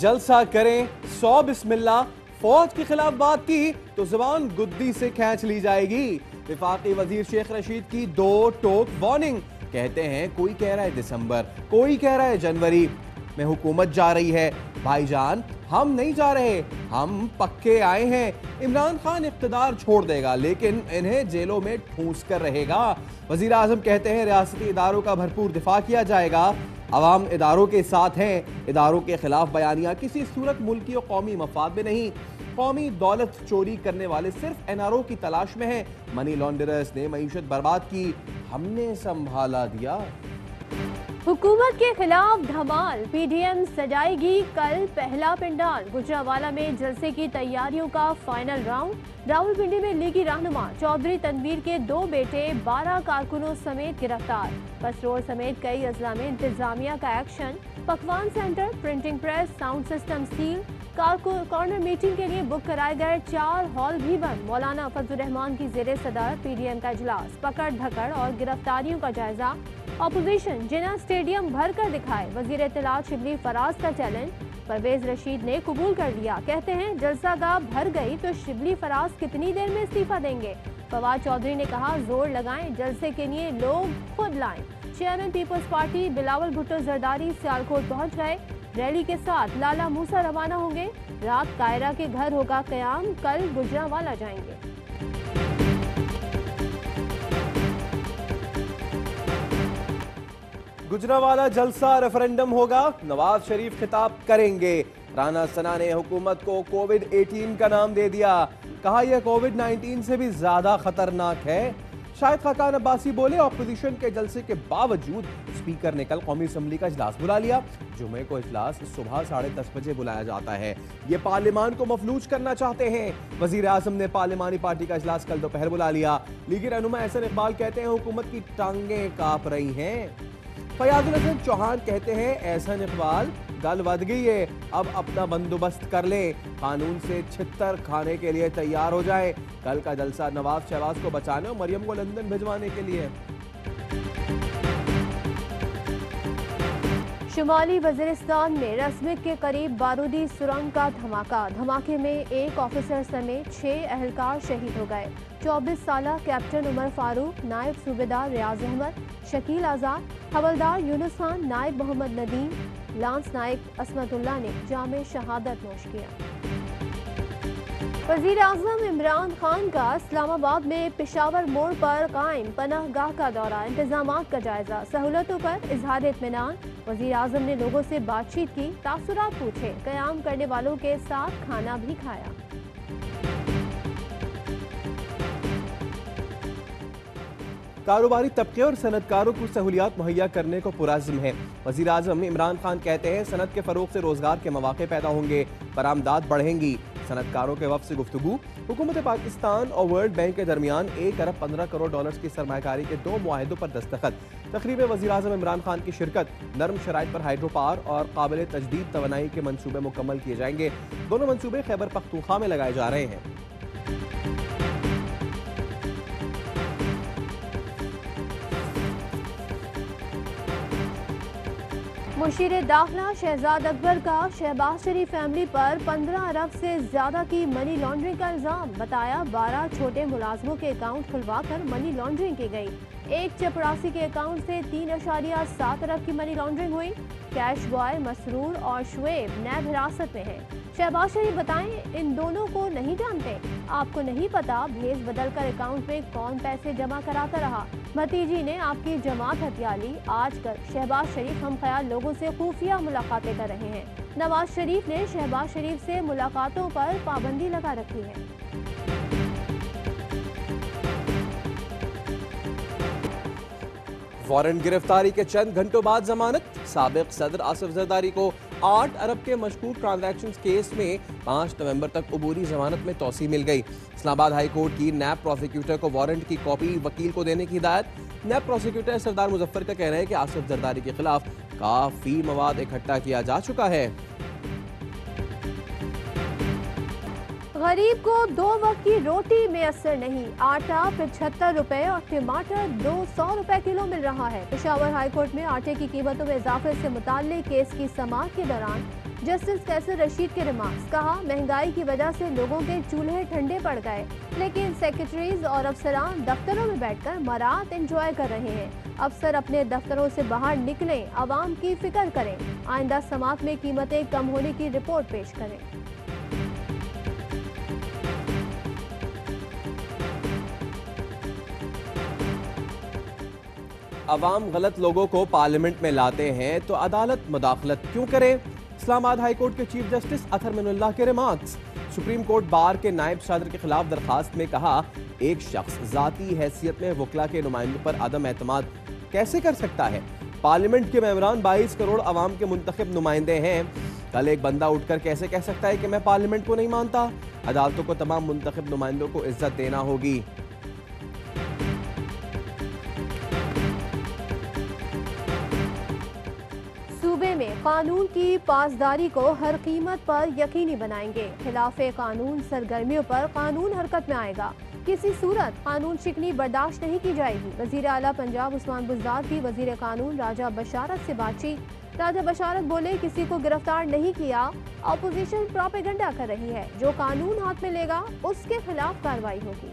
जलसा करें 100 बिस्मिल्लाह, फौज के खिलाफ बात की तो जुबान गुद्दी से खींच ली जाएगी। विफाकी वजीर शेख रशीद की दो टोक वार्निंग। कहते हैं कोई कह रहा है दिसंबर, कोई कह रहा है जनवरी में हुकूमत जा रही है। भाईजान हम नहीं जा रहे, हम पक्के आए हैं। इमरान खान इख्तिदार छोड़ देगा लेकिन इन्हें जेलों में ठूंस कर रहेगा। वजीर आजम कहते हैं रियासती इदारों का भरपूर दिफा किया जाएगा। अवाम इदारों के साथ हैं। इदारों के खिलाफ बयानियां किसी सूरत मुल्की और कौमी मफाद में नहीं। कौमी दौलत चोरी करने वाले सिर्फ एनआरओ की तलाश में हैं। मनी लॉन्डरर्स ने मईशत बर्बाद की, हमने संभाला दिया। हुकूमत के खिलाफ धमाल, पीडीएम सजाएगी कल पहला पंडाल। गुजरावाला में जलसे की तैयारियों का फाइनल राउंड। रावलपिंडी में लीगी रहनुमा चौधरी तनवीर के 2 बेटे 12 कारकुनों समेत गिरफ्तार। पसरोर समेत कई अजला में इंतजामिया का एक्शन। पकवान centre, printing press, sound system seal. Corner meeting के लिए बुक कराए गए 4 हॉल भी बंद। मौलाना फजल रहमान की जेरे सदारत पीडीएम का इजलास। पकड़ धकड़ और गिरफ्तारियों का जायजा। ऑपोजिशन जिना स्टेडियम भर कर दिखाए। वजीर इत्तलात शिबली फराज का चैलेंज परवेज रशीद ने कबूल कर लिया। कहते हैं जलसागाह भर गई तो शिबली फराज कितनी देर में इस्तीफा देंगे। फवाद चौधरी ने कहा जोर लगाएं, जलसे के लिए लोग खुद लाएं। Chairman People's Party Bilawal Bhutto Zardari Sialkot पहुंच गए। रैली के साथ लाला मूसा रवाना होंगे। रात कायरा के घर होगा कयाम, कल गुजरावाला जाएंगे। गुजरावाला जलसा रेफरेंडम होगा, नवाज शरीफ खिताब करेंगे। राना सना ने हुकूमत को कोविड-18 का नाम दे दिया। कहा यह कोविड-19 से भी ज्यादा खतरनाक है। शाहिद खाकान अब्बासी बोले ऑपोजिशन के जलसे के बावजूद स्पीकर ने कल कौमी असम्बली का इजलास बुला लिया। जुमे को इजलास सुबह 10:30 बजे बुलाया जाता है। ये पार्लियामान को मफलूज करना चाहते हैं। वजीर आजम ने पार्लियामानी पार्टी का इजलास कल दोपहर बुला लिया। लीगी रहनुमा एहसन इकबाल कहते हैं हुकूमत की टांगें कांप रही हैं। फयाजुल हसन चौहान कहते हैं एहसन इकबाल गल वध गई है, अब अपना बंदोबस्त कर ले, कानून से छित्तर खाने के लिए तैयार हो जाए। कल का जलसा नवाज शहबाज को बचाने और मरियम को लंदन भिजवाने के लिए। शुमाली वजीरिस्तान में रस्मिक के करीब बारूदी सुरंग का धमाका। धमाके में एक ऑफिसर समेत 6 अहलकार शहीद हो गए। 24 साला कैप्टन उमर फारूक, नायब सूबेदार रियाज अहमद, शकील आजाद, हवलदार यूनुस खान, नायब मोहम्मद नदीम, लांस नायक असमतुल्लाह ने जामे शहादत नोश किया। वजीर आजम इमरान खान का इस्लामाबाद में पेशावर मोड़ पर कायम पनाहगाह का दौरा। इंतजामात का जायजा, सहूलतों पर इजहार इत्मीनान। वजीर आजम ने लोगों से बातचीत की, तासुरात पूछे, कयाम करने वालों के साथ खाना भी खाया। कारोबारी तबके और सनतकारों को सहूलियात मुहैया करने को पुराज़्म है। वज़ीर आज़म इमरान खान कहते हैं सनत के फ़रोग़ से रोज़गार के मौक़े पैदा होंगे, बरामदात बढ़ेंगी। सनतकारों के वफ़द से गुफ्तगू। हुकूमत पाकिस्तान और वर्ल्ड बैंक के दरमियान 1 अरब 15 करोड़ डॉलर्स की सरमायाकारी के 2 मुआहिदों पर दस्तखत। तक़रीब में वज़ीर आज़म इमरान खान की शिरकत। नर्म शराइत पर हाइड्रो पावर और काबिल तजदीद तवानाई के मनसूबे मुकम्मल किए जाएंगे। दोनों मनसूबे खैबर पख्तूनख्वा में लगाए जा रहे हैं। मुशीर दाखिला शहजाद अकबर का शहबाज शरीफ फैमिली पर 15 अरब से ज्यादा की मनी लॉन्ड्रिंग का इल्जाम। बताया 12 छोटे मुलाजमों के अकाउंट खुलवाकर मनी लॉन्ड्रिंग की गई। एक चपरासी के अकाउंट से 3.7 अरब की मनी लॉन्ड्रिंग हुई। कैश बॉय मसरूर और शुएब नैब हिरासत में है। शहबाज शरीफ बताएं इन दोनों को नहीं जानते। आपको नहीं पता भेज बदल कर अकाउंट में कौन पैसे जमा कराता रहा। भतीजी ने आपकी जमात हथिया ली। आजकल शहबाज शरीफ हम ख्याल लोगों से खुफिया मुलाकातें कर रहे हैं। नवाज शरीफ ने शहबाज शरीफ से मुलाकातों पर पाबंदी लगा रखी है। वारंट गिरफ्तारी के चंद घंटों बाद जमानत। साबिक सदर आसिफ जरदारी को 8 अरब के मशकूक ट्रांजैक्शन केस में 5 नवंबर तक अबूरी जमानत में तौसी मिल गई। इस्लामाबाद हाई कोर्ट की नैब प्रोसिक्यूटर को वारंट की कॉपी वकील को देने की हिदायत। नैब प्रोसिक्यूटर सरदार मुजफ्फर का कहना है कि आसिफ जरदारी के खिलाफ काफी मवाद इकट्ठा किया जा चुका है। गरीब को 2 वक्त की रोटी मैसर नहीं। आटा 75 रुपए और टमाटर 200 रुपए किलो मिल रहा है। पेशावर हाई कोर्ट में आटे की कीमतों में इजाफे से मुताल्लिक केस की समाअत के दौरान जस्टिस कैसर रशीद के रिमार्क्स, कहा महंगाई की वजह से लोगों के चूल्हे ठंडे पड़ गए, लेकिन सेक्रेटरीज और अफसरान दफ्तरों में बैठकर मरात एंजॉय कर रहे हैं। अफसर अपने दफ्तरों से बाहर निकलें, आवाम की फिक्र करें, आइंदा समात में कीमतें कम होने की रिपोर्ट पेश करें। अवाम गलत लोगों को पार्लियामेंट में लाते हैं तो अदालत मुदाखलत क्यों करे? इस्लामाबाद हाई कोर्ट के चीफ जस्टिस अतहर मिनुल्लाह के रिमार्क्स। सुप्रीम कोर्ट बार के नायब सदर के खिलाफ दरखास्त में कहा, एक शख्स जाती हैसियत में वकला के नुमाइंदों पर अदम एतमाद कैसे कर सकता है? पार्लियामेंट के मेंबरान 22 करोड़ अवाम के मुंतखब नुमाइंदे हैं। कल एक बंदा उठकर कैसे कह सकता है कि मैं पार्लियामेंट को नहीं मानता? अदालतों को तमाम मुंतखब नुमाइंदों को इज्जत देना होगी। सूबे में कानून की पासदारी को हर कीमत पर यकीनी बनाएंगे। खिलाफे कानून सरगर्मियों पर कानून हरकत में आएगा। किसी सूरत कानून शिकनी बर्दाश्त नहीं की जाएगी। वजीर आला पंजाब उस्मान बुज़दार की वजीर कानून राजा बशारत से बातचीत। राजा बशारत बोले, किसी को गिरफ्तार नहीं किया, अपोजिशन प्रोपेगेंडा कर रही है। जो कानून हाथ में लेगा उसके खिलाफ कार्रवाई होगी।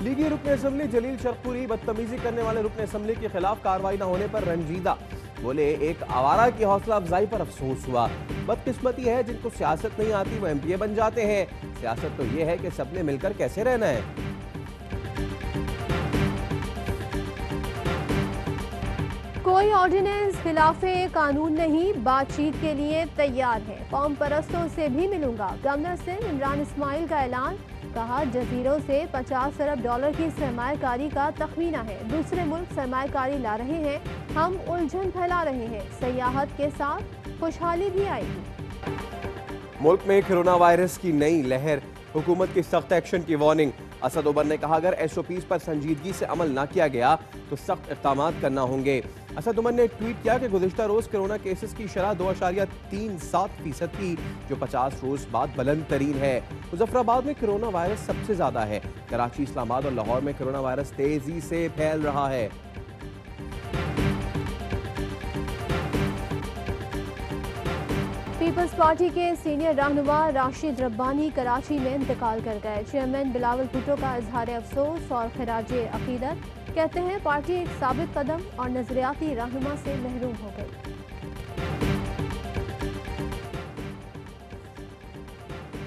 लीगी रुकन असम्बली जलील शरकपुरी बदतमीजी करने वाले रुकन असम्बली के खिलाफ कार्रवाई न होने पर रंजीदा। बोले, एक आवारा की हौसला अफजाई पर अफसोस हुआ। बदकिस्मती है जिनको सियासत नहीं आती वो MPA बन जाते हैं। सियासत तो ये है कि सबने मिलकर कैसे रहना है। कोई ऑर्डिनेंस खिलाफे कानून नहीं, बातचीत के लिए तैयार है। कौम परस्तों से भी मिलूंगा। गवर्नर से इमरान इस्माइल का ऐलान, कहा जजीरों से 50 अरब डॉलर की सरमायाकारी का तखमीना है। दूसरे मुल्क सरमायाकारी ला रहे हैं, हम उलझन फैला रहे हैं। सयाहत के साथ खुशहाली भी आएगी। मुल्क में कोरोना वायरस की नई लहर, हुकूमत की सख्त एक्शन की वार्निंग। असद उमर ने कहा, अगर SOPs पर संजीदगी से अमल न किया गया तो सख्त इक़दाम करना होंगे। असद उमर ने ट्वीट किया कि गुज़िश्ता रोज़ कोरोना केसेस की शरह 2.37% थी, जो 50 रोज़ बाद बुलंद तरीन है। मुजफ्फराबाद में कोरोना वायरस सबसे ज़्यादा है। कराची, इस्लामाबाद और लाहौर में कोरोना वायरस तेज़ी से फैल रहा है। पीपल्स पार्टी के सीनियर रहनुमा राशिद रब्बानी कराची में इंतकाल कर गए। चेयरमैन बिलावल भुट्टो का इजहार अफसोस और खराजे अकीदत, कहते हैं पार्टी एक साबित कदम और नजरियाती रहनुमा से महरूम हो गई।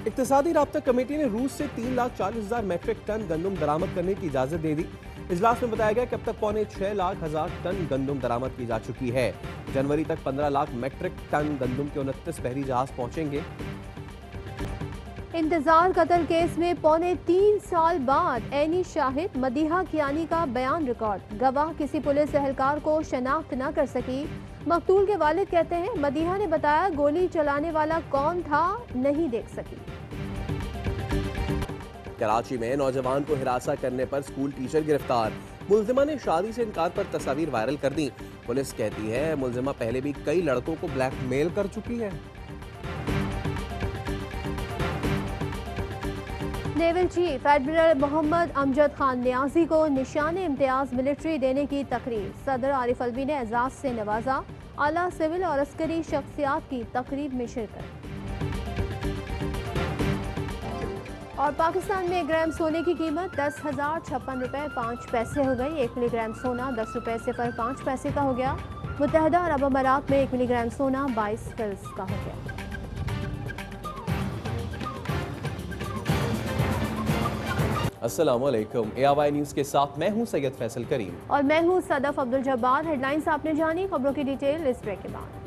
इक्तिसादी राब्ता कमेटी ने रूस से 3,40,000 मैट्रिक टन गंदम दरामद करने की इजाजत दे दी। इजलास में बताया गया कि अब तक 6,06,000 टन गंदम दरामद की जा चुकी है। जनवरी तक 15 लाख मैट्रिक टन गंदम के 29 बहरी जहाज पहुंचेंगे। इंतजार कत्ल केस में 3.25 साल बाद ऐनी शाहिद, मदीहा कियानी का बयान रिकॉर्ड। गवाह किसी पुलिस एहलकार को शनाख्त न कर सकी। मकतूल के वालिद कहते हैं, मदीहा ने बताया गोली चलाने वाला कौन था नहीं देख सकी। कराची में नौजवान को हिरासा करने पर स्कूल टीचर गिरफ्तार। मुलजिमा ने शादी से इनकार पर तस्वीर वायरल कर दी। पुलिस कहती है मुलजिमा पहले भी कई लड़कों को ब्लैकमेल कर चुकी है। Naval chief admiral Mohammad Amjad Khan Niazi को निशान इम्तियाज मिलिट्री देने की तकरीर। सदर आरिफ अलवी ने एजाज से नवाजा। आला सिविल और अस्करी शख्सियात की तकरीब में शिरकत। और पाकिस्तान में 1 ग्राम सोने की कीमत 10,056 रुपये 5 पैसे हो गई। 1 मिलीग्राम सोना 10 रुपये से पर 5 पैसे का हो गया। मुत्तहदा अरब अमारात में 1 मिलीग्राम सोना 22 फिल्स का हो गया। अस्सलामुअलैकुम, ARY न्यूज़ के साथ मैं हूं सैयद फैसल करीम और मैं हूं सदफ अब्दुल जब्बार। हेडलाइंस आपने जानी, खबरों की डिटेल इस ब्रेक के बाद।